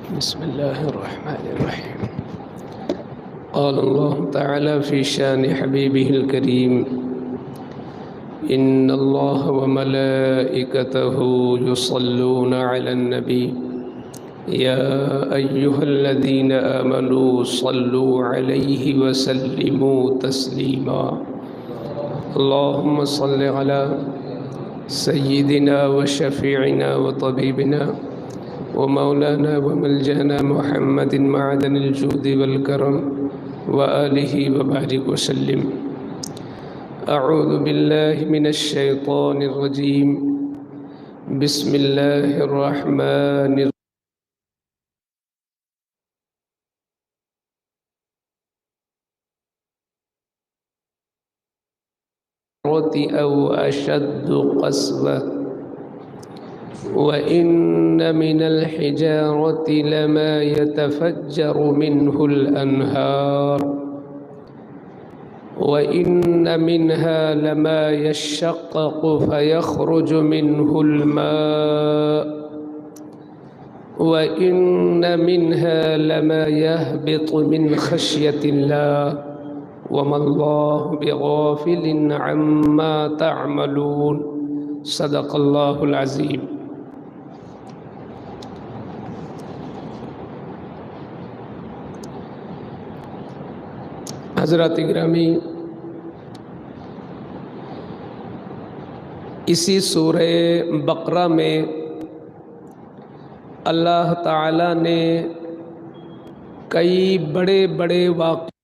بسم الله الرحمن الرحيم. قال الله تعالى في شان حبيبه الكريم: إن الله وملائكته يصلون على النبي يا أيها الذين آمنوا صلوا عليه وسلموا تسليما. اللهم صل على سيدنا وشفيعنا وطبيبنا ومولانا وملجأنا محمد معدن الجود والكرم وآله وبارك وسلم. أعوذ بالله من الشيطان الرجيم. بسم الله الرحمن الرحيم. أو أشد قسوة وإن من الحجارة لما يتفجر منه الأنهار وإن منها لما يشقق فيخرج منه الماء وإن منها لما يهبط من خشية الله وما الله بغافل عما تعملون. صدق الله العظيم. حضرات گرامی، اسی سورہ بقرہ میں اللہ تعالیٰ نے کئی بڑے بڑے واقعات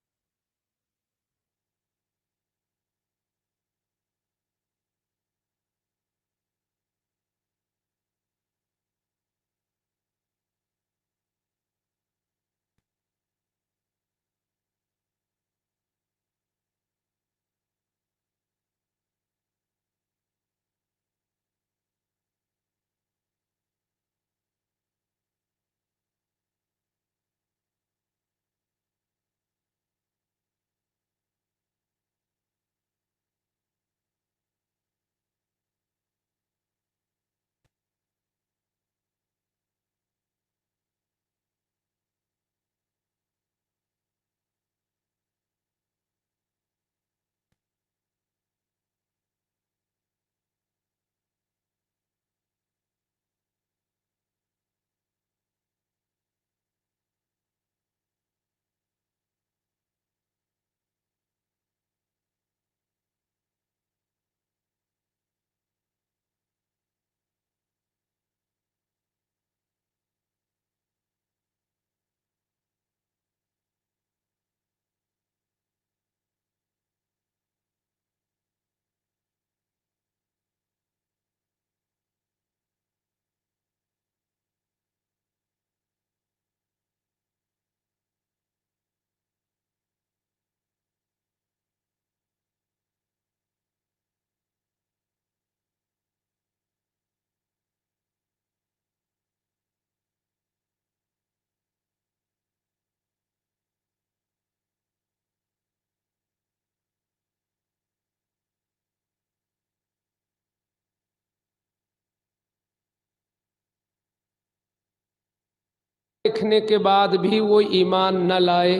دیکھنے کے بعد بھی وہ ایمان نہ لائے.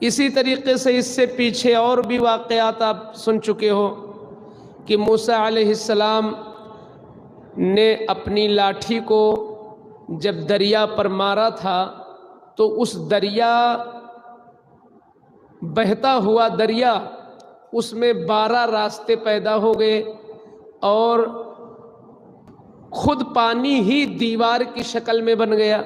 اسی طریقے سے اس سے پیچھے اور بھی واقعات آپ سن چکے ہو کہ موسیٰ علیہ السلام نے اپنی لاٹھی کو جب دریا پر مارا تھا تو اس دریا بہتا ہوا دریا اس میں 12 راستے پیدا ہو گئے اور خود پانی ہی دیوار کی شکل میں بن گیا.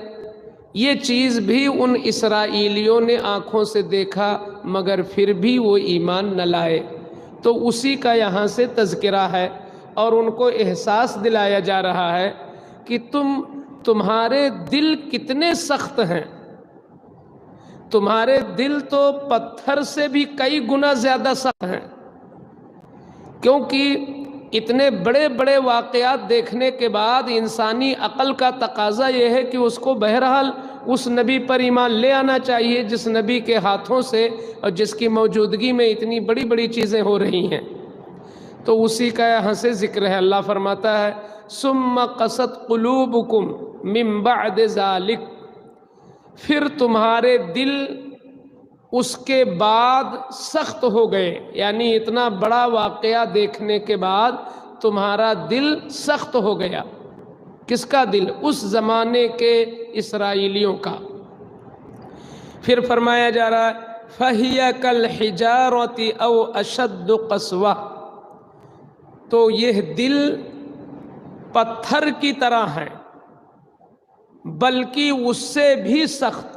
یہ چیز بھی ان اسرائیلیوں نے آنکھوں سے دیکھا مگر پھر بھی وہ ایمان نہ لائے. تو اسی کا یہاں سے تذکرہ ہے اور ان کو احساس دلایا جا رہا ہے کہ تمہارے دل کتنے سخت ہیں. تمہارے دل تو پتھر سے بھی کئی گنا زیادہ سخت ہیں، کیونکہ اتنے بڑے بڑے واقعات دیکھنے کے بعد انسانی عقل کا تقاضا یہ ہے کہ اس کو بہرحال اس نبی پر ایمان لے آنا چاہیے جس نبی کے ہاتھوں سے اور جس کی موجودگی میں اتنی بڑی بڑی چیزیں ہو رہی ہیں. تو اسی کا یہاں سے ذکر ہے. اللہ فرماتا ہے ثم قست قلوبکم من بعد ذلک پھر تمہارے دل اس کے بعد سخت ہو گئے، یعنی اتنا بڑا واقعہ دیکھنے کے بعد تمہارا دل سخت ہو گیا۔ کس کا دل؟ اس زمانے کے اسرائیلیوں کا۔ پھر فرمایا جا رہا ہے فَهِيَ كَالْحِجَارَةِ أَوْ أَشَدُّ قَسْوَةً، تو یہ دل پتھر کی طرح ہے بلکہ اس سے بھی سخت،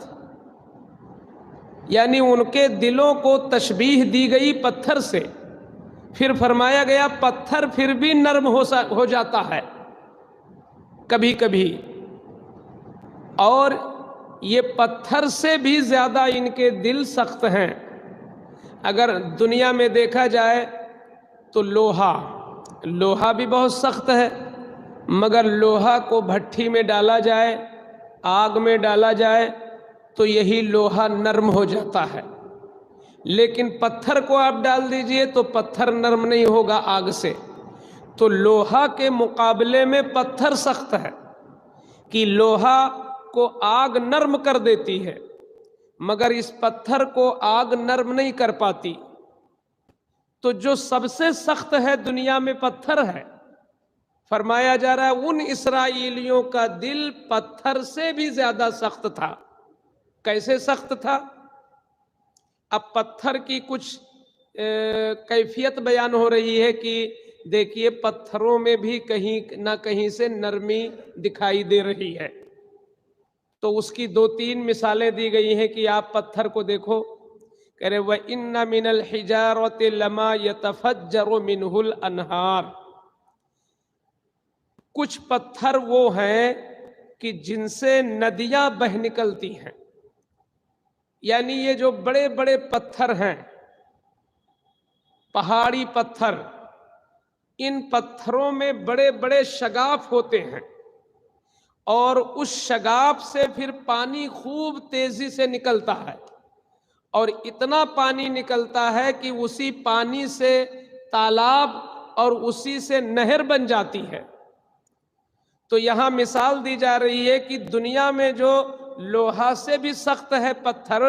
یعنی ان کے دلوں کو تشبیہ دی گئی پتھر سے۔ پھر فرمایا گیا پتھر پھر بھی نرم ہو جاتا ہے کبھی کبھی، اور یہ پتھر سے بھی زیادہ ان کے دل سخت ہیں۔ اگر دنیا میں دیکھا جائے تو لوہا بھی بہت سخت ہے، مگر لوہا کو بھٹی میں ڈالا جائے، آگ میں ڈالا جائے تو یہی لوہا نرم ہو جاتا ہے، لیکن پتھر کو آپ ڈال دیجئے تو پتھر نرم نہیں ہوگا آگ سے۔ تو لوہا کے مقابلے میں پتھر سخت ہے کہ لوہا کو آگ نرم کر دیتی ہے، مگر اس پتھر کو آگ نرم نہیں کر پاتی۔ تو جو سب سے سخت ہے دنیا میں پتھر ہے۔ فرمایا جا رہا ہے ان اسرائیلیوں کا دل پتھر سے بھی زیادہ سخت تھا۔ کیسے سخت تھا؟ اب پتھر کی کچھ کیفیت بیان ہو رہی ہے کہ دیکھیے پتھروں میں بھی کہیں نہ کہیں سے نرمی دکھائی دے رہی ہے، تو اس کی 2-3 مثالیں دی گئی ہیں کہ آپ پتھر کو دیکھو، کہہ رہے وَإِنَّ مِنَ الْحِجَارَةِ لَمَا يَتَفَجَّرُ مِنْهُ الْأَنْهَارُ، کچھ پتھر وہ ہیں کہ جن سے ندیاں بہہ نکلتی ہیں، یعنی یہ جو بڑے بڑے پتھر ہیں، پہاڑی پتھر، ان پتھروں میں بڑے بڑے شگاف ہوتے ہیں، اور اس شگاف سے پھر پانی خوب تیزی سے نکلتا ہے، اور اتنا پانی نکلتا ہے کہ اسی پانی سے تالاب اور اسی سے نہر بن جاتی ہے۔ تو یہاں مثال دی جا رہی ہے کہ دنیا میں جو لوہا سے بھی سخت ہے پتھر،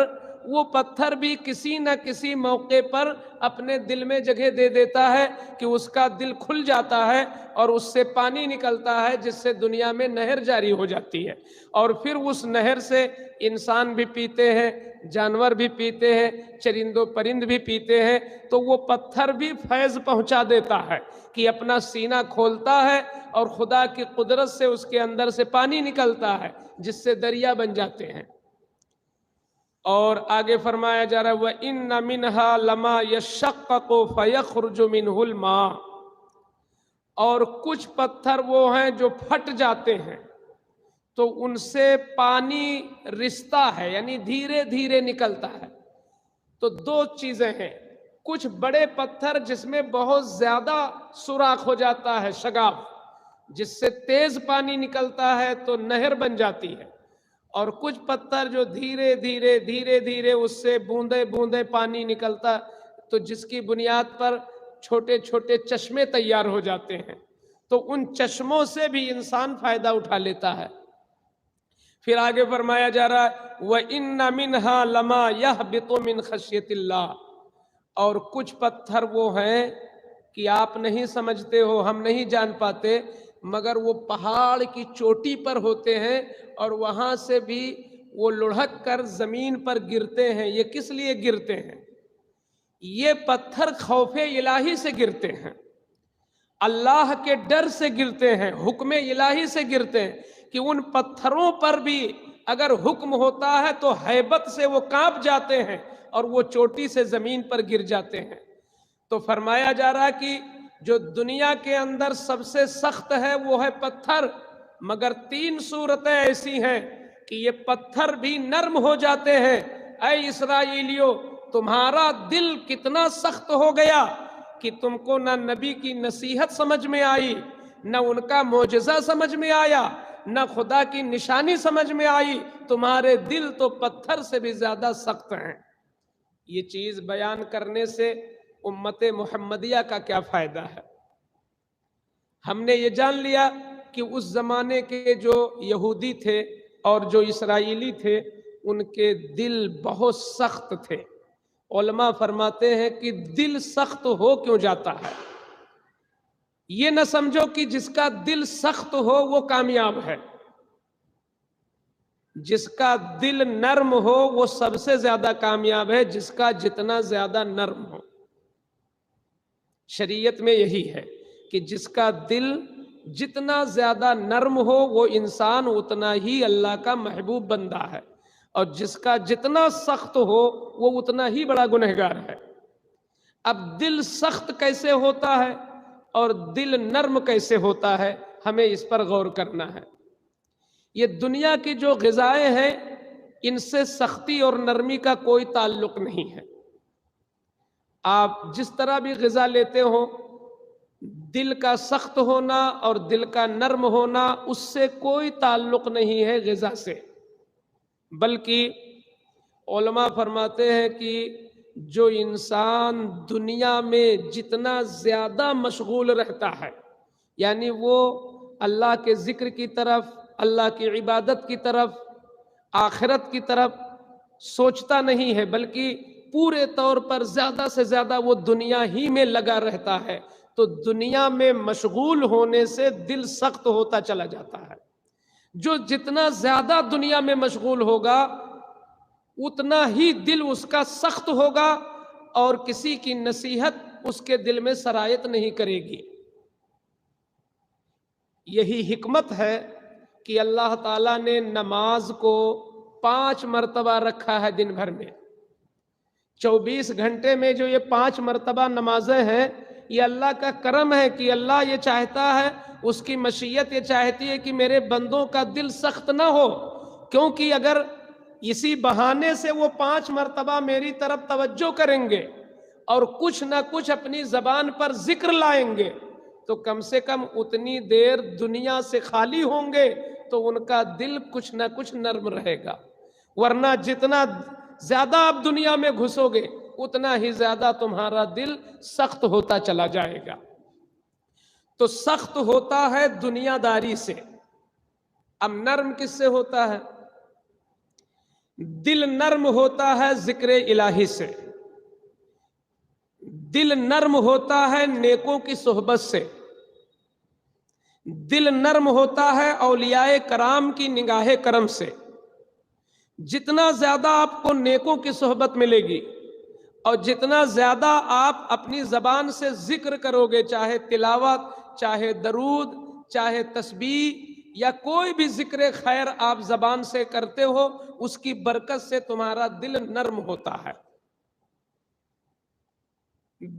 وہ پتھر بھی کسی نہ کسی موقع پر اپنے دل میں جگہ دے دیتا ہے کہ اس کا دل کھل جاتا ہے اور اس سے پانی نکلتا ہے، جس سے دنیا میں نہر جاری ہو جاتی ہے، اور پھر اس نہر سے انسان بھی پیتے ہیں، جانور بھی پیتے ہیں، چرند و پرند بھی پیتے ہیں۔ تو وہ پتھر بھی فیض پہنچا دیتا ہے کہ اپنا سینہ کھولتا ہے اور خدا کی قدرت سے اس کے اندر سے پانی نکلتا ہے، جس سے دریا بن جاتے ہیں۔ اور آگے فرمایا جا رہا ہے وَإِنَّ مِنْهَا لَمَا يَشَّقَّقُ فَيَخْرُجُ مِنْهُ الْمَاءُ، اور کچھ پتھر وہ ہیں جو پھٹ جاتے ہیں تو ان سے پانی رستا ہے، یعنی دھیرے دھیرے نکلتا ہے۔ تو 2 چیزیں ہیں، کچھ بڑے پتھر جس میں بہت زیادہ سوراخ ہو جاتا ہے شگاف، جس سے تیز پانی نکلتا ہے تو نہر بن جاتی ہے، اور کچھ پتھر جو دھیرے دھیرے اس سے بوندے بوندے پانی نکلتا، تو جس کی بنیاد پر چھوٹے چھوٹے چشمے تیار ہو جاتے ہیں، تو ان چشموں سے بھی انسان فائدہ اٹھا لیتا ہے۔ پھر آگے فرمایا جا رہا ہے وَإِنَّ مِنْهَا لَمَا يَهْبِطُ مِنْ خَشْيَةِ اللَّهِ، اور کچھ پتھر وہ ہیں کہ آپ نہیں سمجھتے ہو، ہم نہیں جان پاتے، مگر وہ پہاڑ کی چوٹی پر ہوتے ہیں اور وہاں سے بھی وہ لڑھک کر زمین پر گرتے ہیں۔ یہ کس لیے گرتے ہیں؟ یہ پتھر خوف الہی سے گرتے ہیں، اللہ کے ڈر سے گرتے ہیں، حکم الہی سے گرتے ہیں، کہ ان پتھروں پر بھی اگر حکم ہوتا ہے تو ہیبت سے وہ کانپ جاتے ہیں اور وہ چوٹی سے زمین پر گر جاتے ہیں۔ تو فرمایا جا رہا کہ جو دنیا کے اندر سب سے سخت ہے وہ ہے پتھر، مگر 3 صورتیں ایسی ہیں کہ یہ پتھر بھی نرم ہو جاتے ہیں۔ اے اسرائیلیوں، تمہارا دل کتنا سخت ہو گیا کہ تم کو نہ نبی کی نصیحت سمجھ میں آئی، نہ ان کا معجزہ سمجھ میں آیا، نہ خدا کی نشانی سمجھ میں آئی، تمہارے دل تو پتھر سے بھی زیادہ سخت ہیں۔ یہ چیز بیان کرنے سے امت محمدیہ کا کیا فائدہ ہے؟ ہم نے یہ جان لیا کہ اس زمانے کے جو یہودی تھے اور جو اسرائیلی تھے، ان کے دل بہت سخت تھے۔ علماء فرماتے ہیں کہ دل سخت ہو کیوں جاتا ہے؟ یہ نہ سمجھو کہ جس کا دل سخت ہو وہ کامیاب ہے، جس کا دل نرم ہو وہ سب سے زیادہ کامیاب ہے، جس کا جتنا زیادہ نرم ہو۔ شریعت میں یہی ہے کہ جس کا دل جتنا زیادہ نرم ہو وہ انسان اتنا ہی اللہ کا محبوب بندہ ہے، اور جس کا جتنا سخت ہو وہ اتنا ہی بڑا گنہگار ہے۔ اب دل سخت کیسے ہوتا ہے اور دل نرم کیسے ہوتا ہے، ہمیں اس پر غور کرنا ہے۔ یہ دنیا کی جو غذائیں ہیں ان سے سختی اور نرمی کا کوئی تعلق نہیں ہے۔ آپ جس طرح بھی غذا لیتے ہو، دل کا سخت ہونا اور دل کا نرم ہونا اس سے کوئی تعلق نہیں ہے غذا سے، بلکہ علماء فرماتے ہیں کہ جو انسان دنیا میں جتنا زیادہ مشغول رہتا ہے، یعنی وہ اللہ کے ذکر کی طرف، اللہ کی عبادت کی طرف، آخرت کی طرف سوچتا نہیں ہے، بلکہ پورے طور پر زیادہ سے زیادہ وہ دنیا ہی میں لگا رہتا ہے، تو دنیا میں مشغول ہونے سے دل سخت ہوتا چلا جاتا ہے۔ جو جتنا زیادہ دنیا میں مشغول ہوگا اتنا ہی دل اس کا سخت ہوگا، اور کسی کی نصیحت اس کے دل میں سرایت نہیں کرے گی۔ یہی حکمت ہے کہ اللہ تعالیٰ نے نماز کو 5 مرتبہ رکھا ہے دن بھر میں۔ 24 گھنٹے میں جو یہ 5 مرتبہ نمازیں ہیں، یہ اللہ کا کرم ہے کہ اللہ یہ چاہتا ہے، اس کی مشیت یہ چاہتی ہے کہ میرے بندوں کا دل سخت نہ ہو، کیونکہ اگر اسی بہانے سے وہ 5 مرتبہ میری طرف توجہ کریں گے اور کچھ نہ کچھ اپنی زبان پر ذکر لائیں گے تو کم سے کم اتنی دیر دنیا سے خالی ہوں گے تو ان کا دل کچھ نہ کچھ نرم رہے گا، ورنہ جتنا زیادہ آپ دنیا میں گھسو گے اتنا ہی زیادہ تمہارا دل سخت ہوتا چلا جائے گا۔ تو سخت ہوتا ہے دنیا داری سے۔ اب نرم کس سے ہوتا ہے؟ دل نرم ہوتا ہے ذکر الہی سے، دل نرم ہوتا ہے نیکوں کی صحبت سے، دل نرم ہوتا ہے اولیاء کرام کی نگاہ کرم سے۔ جتنا زیادہ آپ کو نیکوں کی صحبت ملے گی اور جتنا زیادہ آپ اپنی زبان سے ذکر کرو گے، چاہے تلاوت، چاہے درود، چاہے تسبیح یا کوئی بھی ذکر خیر آپ زبان سے کرتے ہو، اس کی برکت سے تمہارا دل نرم ہوتا ہے۔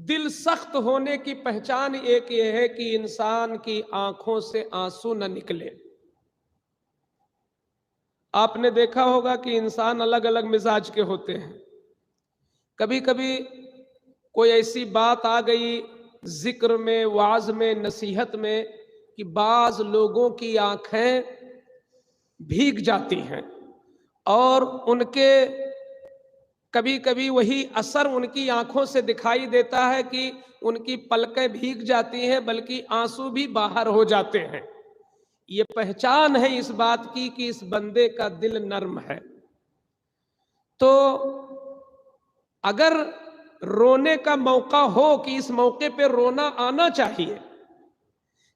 دل سخت ہونے کی پہچان ایک یہ ہے کہ انسان کی آنکھوں سے آنسو نہ نکلے۔ آپ نے دیکھا ہوگا کہ انسان الگ الگ مزاج کے ہوتے ہیں۔ کبھی کبھی کوئی ایسی بات آ گئی ذکر میں، وعظ میں، نصیحت میں کہ بعض لوگوں کی آنکھیں بھیگ جاتی ہیں اور ان کے کبھی کبھی وہی اثر ان کی آنکھوں سے دکھائی دیتا ہے کہ ان کی پلکیں بھیگ جاتی ہیں بلکہ آنسو بھی باہر ہو جاتے ہیں۔ یہ پہچان ہے اس بات کی کہ اس بندے کا دل نرم ہے۔ تو اگر رونے کا موقع ہو کہ اس موقع پہ رونا آنا چاہیے،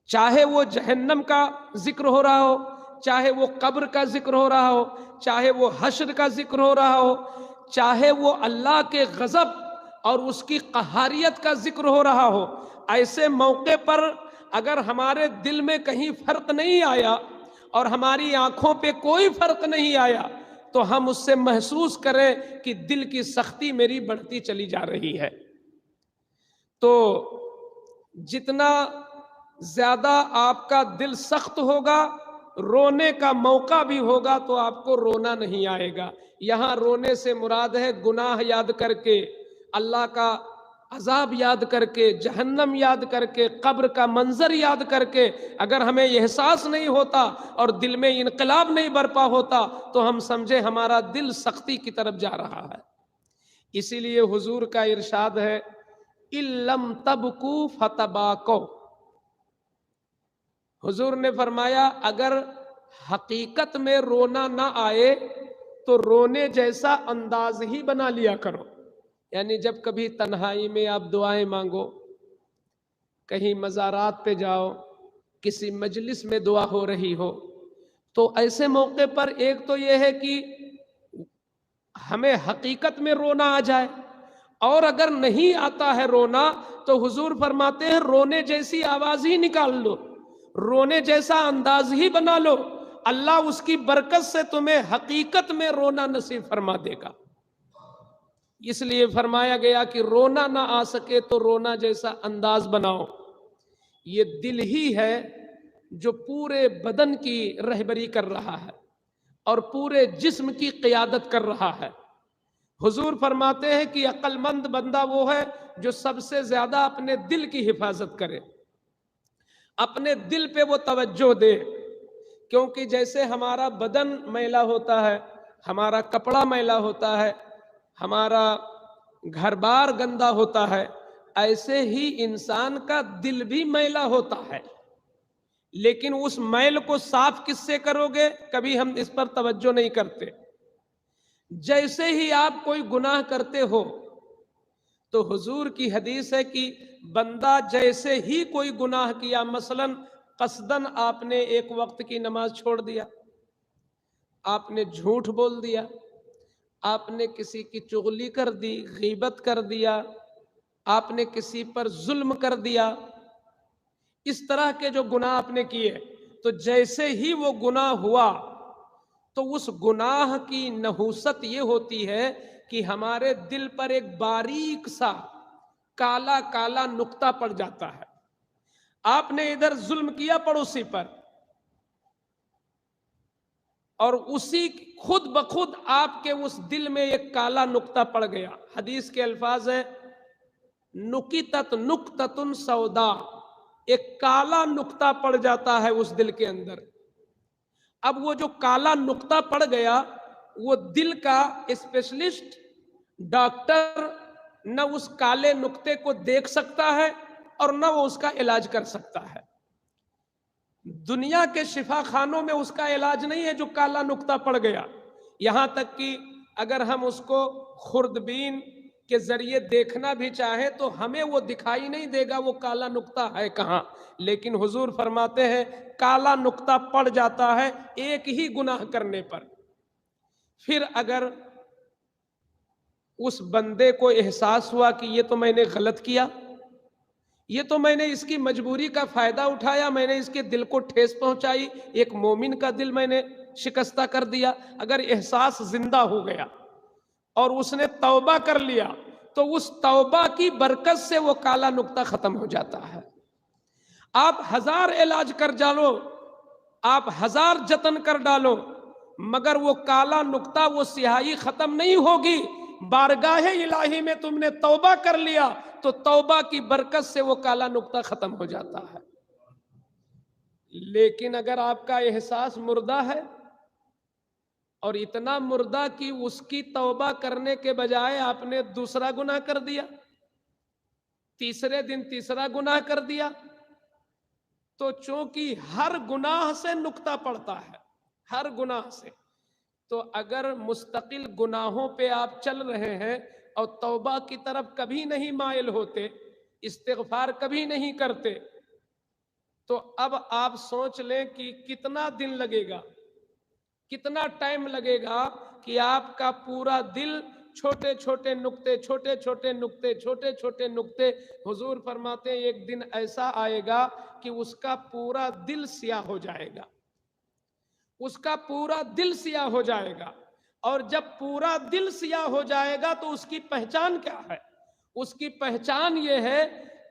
چاہے وہ جہنم کا ذکر ہو رہا ہو، چاہے وہ قبر کا ذکر ہو رہا ہو، چاہے وہ حشر کا ذکر ہو رہا ہو، چاہے وہ اللہ کے غضب اور اس کی قہاریت کا ذکر ہو رہا ہو، ایسے موقع پر اگر ہمارے دل میں کہیں فرق نہیں آیا اور ہماری آنکھوں پہ کوئی فرق نہیں آیا تو ہم اس سے محسوس کریں کہ دل کی سختی میری بڑھتی چلی جا رہی ہے۔ تو جتنا زیادہ آپ کا دل سخت ہوگا، رونے کا موقع بھی ہوگا تو آپ کو رونا نہیں آئے گا۔ یہاں رونے سے مراد ہے گناہ یاد کر کے، اللہ کا عذاب یاد کر کے، جہنم یاد کر کے، قبر کا منظر یاد کر کے اگر ہمیں احساس نہیں ہوتا اور دل میں انقلاب نہیں برپا ہوتا تو ہم سمجھے ہمارا دل سختی کی طرف جا رہا ہے۔ اسی لیے حضور کا ارشاد ہے اِلَّمْ تَبْكُوا فَتَبَاكَوْا۔ حضور نے فرمایا اگر حقیقت میں رونا نہ آئے تو رونے جیسا انداز ہی بنا لیا کرو. یعنی جب کبھی تنہائی میں آپ دعائیں مانگو، کہیں مزارات پہ جاؤ، کسی مجلس میں دعا ہو رہی ہو، تو ایسے موقع پر ایک تو یہ ہے کہ ہمیں حقیقت میں رونا آ جائے، اور اگر نہیں آتا ہے رونا تو حضور فرماتے ہیں رونے جیسی آواز ہی نکال لو، رونے جیسا انداز ہی بنا لو، اللہ اس کی برکت سے تمہیں حقیقت میں رونا نصیب فرما دے گا. اس لیے فرمایا گیا کہ رونا نہ آ سکے تو رونا جیسا انداز بناؤ. یہ دل ہی ہے جو پورے بدن کی رہبری کر رہا ہے اور پورے جسم کی قیادت کر رہا ہے. حضور فرماتے ہیں کہ عقل مند بندہ وہ ہے جو سب سے زیادہ اپنے دل کی حفاظت کرے، اپنے دل پہ وہ توجہ دے. کیونکہ جیسے ہمارا بدن میلا ہوتا ہے، ہمارا کپڑا میلا ہوتا ہے، ہمارا گھر بار گندا ہوتا ہے، ایسے ہی انسان کا دل بھی میلا ہوتا ہے. لیکن اس میل کو صاف کس سے کرو گے؟ کبھی ہم اس پر توجہ نہیں کرتے. جیسے ہی آپ کوئی گناہ کرتے ہو تو حضور کی حدیث ہے کہ بندہ جیسے ہی کوئی گناہ کیا، مثلاً قصدن آپ نے ایک وقت کی نماز چھوڑ دیا، آپ نے جھوٹ بول دیا، آپ نے کسی کی چغلی کر دی، غیبت کر دیا، آپ نے کسی پر ظلم کر دیا، اس طرح کے جو گناہ آپ نے کیے، تو جیسے ہی وہ گناہ ہوا تو اس گناہ کی نحوست یہ ہوتی ہے کہ ہمارے دل پر ایک باریک سا کالا کالا نقطہ پڑ جاتا ہے. آپ نے ادھر ظلم کیا پڑوسی پر، اور اسی خود بخود آپ کے اس دل میں ایک کالا نقطہ پڑ گیا. حدیث کے الفاظ ہیں نقطۃ نقطۃ سودا، ایک کالا نقطہ پڑ جاتا ہے اس دل کے اندر. اب وہ جو کالا نقطہ پڑ گیا، وہ دل کا اسپیشلسٹ ڈاکٹر نہ اس کالے نقطے کو دیکھ سکتا ہے اور نہ وہ اس کا علاج کر سکتا ہے. دنیا کے شفا خانوں میں اس کا علاج نہیں ہے جو کالا نقطہ پڑ گیا. یہاں تک کہ اگر ہم اس کو خوردبین کے ذریعے دیکھنا بھی چاہیں تو ہمیں وہ دکھائی نہیں دے گا وہ کالا نقطہ ہے کہاں. لیکن حضور فرماتے ہیں کالا نقطہ پڑ جاتا ہے ایک ہی گناہ کرنے پر. پھر اگر اس بندے کو احساس ہوا کہ یہ تو میں نے غلط کیا، یہ تو میں نے اس کی مجبوری کا فائدہ اٹھایا، میں نے اس کے دل کو ٹھیس پہنچائی، ایک مومن کا دل میں نے شکستہ کر دیا، اگر احساس زندہ ہو گیا اور اس نے توبہ کر لیا تو اس توبہ کی برکت سے وہ کالا نقطہ ختم ہو جاتا ہے. آپ 1000 علاج کر ڈالو، آپ 1000 جتن کر ڈالو، مگر وہ کالا نقطہ، وہ سیاہی ختم نہیں ہوگی. بارگاہ الہی میں تم نے توبہ کر لیا تو توبہ کی برکت سے وہ کالا نقطہ ختم ہو جاتا ہے. لیکن اگر آپ کا احساس مردہ ہے اور اتنا مردہ کہ اس کی توبہ کرنے کے بجائے آپ نے دوسرا گناہ کر دیا، تیسرے دن تیسرا گناہ کر دیا، تو چونکہ ہر گناہ سے نقطہ پڑتا ہے، ہر گناہ سے، تو اگر مستقل گناہوں پہ آپ چل رہے ہیں اور توبہ کی طرف کبھی نہیں مائل ہوتے، استغفار کبھی نہیں کرتے، تو اب آپ سوچ لیں کہ کتنا دن لگے گا، کتنا ٹائم لگے گا کہ آپ کا پورا دل چھوٹے چھوٹے نقطے، چھوٹے چھوٹے نقطے، چھوٹے چھوٹے نقطے. حضور فرماتے ہیں ایک دن ایسا آئے گا کہ اس کا پورا دل سیاہ ہو جائے گا، اس کا پورا دل سیاہ ہو جائے گا. اور جب پورا دل سیاہ ہو جائے گا تو اس کی پہچان کیا ہے؟ اس کی پہچان یہ ہے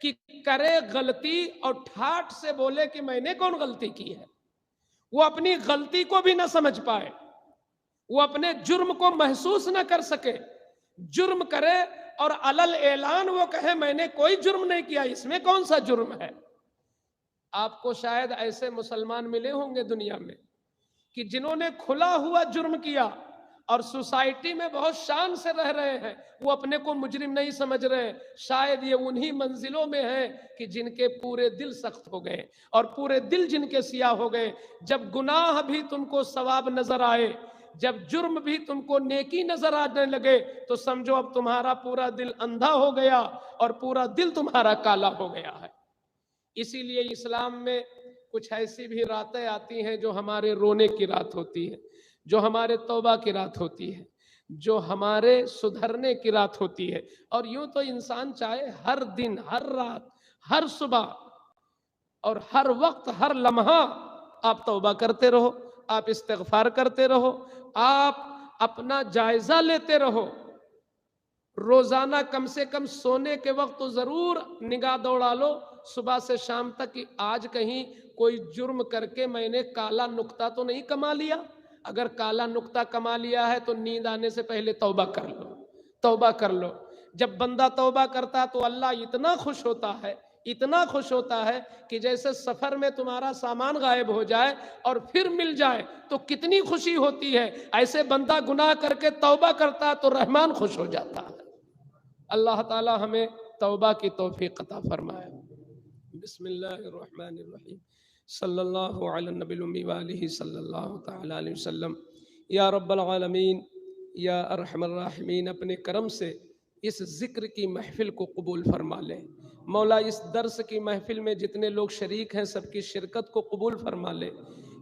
کہ کرے غلطی اور ٹھاٹ سے بولے کہ میں نے کون غلطی کی ہے. وہ اپنی غلطی کو بھی نہ سمجھ پائے، وہ اپنے جرم کو محسوس نہ کر سکے. جرم کرے اور علل اعلان وہ کہے میں نے کوئی جرم نہیں کیا، اس میں کون سا جرم ہے؟ آپ کو شاید ایسے مسلمان ملے ہوں گے دنیا میں کہ جنہوں نے کھلا ہوا جرم کیا اور سوسائٹی میں بہت شان سے رہ رہے ہیں، وہ اپنے کو مجرم نہیں سمجھ رہے. شاید یہ انہی منزلوں میں ہیں کہ جن کے پورے دل سخت ہو گئے اور پورے دل جن کے سیاہ ہو گئے. جب گناہ بھی تم کو ثواب نظر آئے، جب جرم بھی تم کو نیکی نظر آنے لگے تو سمجھو اب تمہارا پورا دل اندھا ہو گیا اور پورا دل تمہارا کالا ہو گیا ہے۔ اسی لیے اسلام میں کچھ ایسی بھی راتیں آتی ہیں جو ہمارے رونے کی رات ہوتی ہے، جو ہمارے توبہ کی رات ہوتی ہے، جو ہمارے سدھرنے کی رات ہوتی ہے۔ اور یوں تو انسان چاہے ہر دن، ہر رات، ہر صبح اور ہر وقت، ہر لمحہ آپ توبہ کرتے رہو، آپ استغفار کرتے رہو، آپ اپنا جائزہ لیتے رہو۔ روزانہ کم سے کم سونے کے وقت تو ضرور نگاہ دوڑا لو صبح سے شام تک کہ آج کہیں کوئی جرم کر کے میں نے کالا نقطہ تو نہیں کما لیا۔ اگر کالا نقطہ کما لیا ہے تو نیند آنے سے پہلے توبہ کر لو، توبہ کر لو۔ جب بندہ توبہ کرتا تو اللہ اتنا خوش ہوتا ہے، اتنا خوش ہوتا ہے کہ جیسے سفر میں تمہارا سامان غائب ہو جائے اور پھر مل جائے تو کتنی خوشی ہوتی ہے، ایسے بندہ گناہ کر کے توبہ کرتا تو رحمان خوش ہو جاتا ہے۔ اللہ تعالی ہمیں توبہ کی توفیق عطا فرمائے۔ بسم اللہ الرحمن الرحیم، صلی اللہ علی النبی الامی وآلہ صلی اللہ تعالی علیہ وسلم۔ یا رب العالمین، یا ارحم الراحمین، اپنے کرم سے اس ذکر کی محفل کو قبول فرما لے۔ مولا اس درس کی محفل میں جتنے لوگ شریک ہیں سب کی شرکت کو قبول فرما لے۔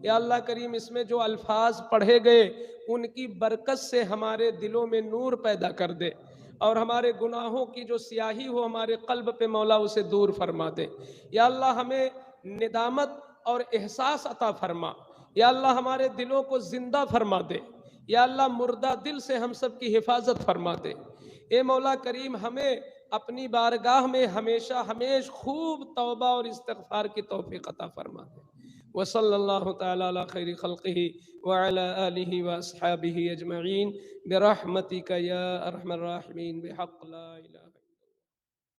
یا اللہ کریم، اس میں جو الفاظ پڑھے گئے ان کی برکت سے ہمارے دلوں میں نور پیدا کر دے، اور ہمارے گناہوں کی جو سیاہی ہو ہمارے قلب پہ مولا اسے دور فرما دے۔ یا اللہ ہمیں ندامت اور احساس عطا فرما۔ یا اللہ ہمارے دلوں کو زندہ فرما دے۔ یا اللہ مردہ دل سے ہم سب کی حفاظت فرما دے۔ اے مولا کریم، ہمیں اپنی بارگاہ میں ہمیشہ خوب توبہ اور استغفار کی توفیق عطا فرما دے۔ وصلی اللہ تعالی علی خیر خلقہ وعلی آلہ واصحابہ اجمعین برحمتک یا ارحم الراحمین بحق لا الہ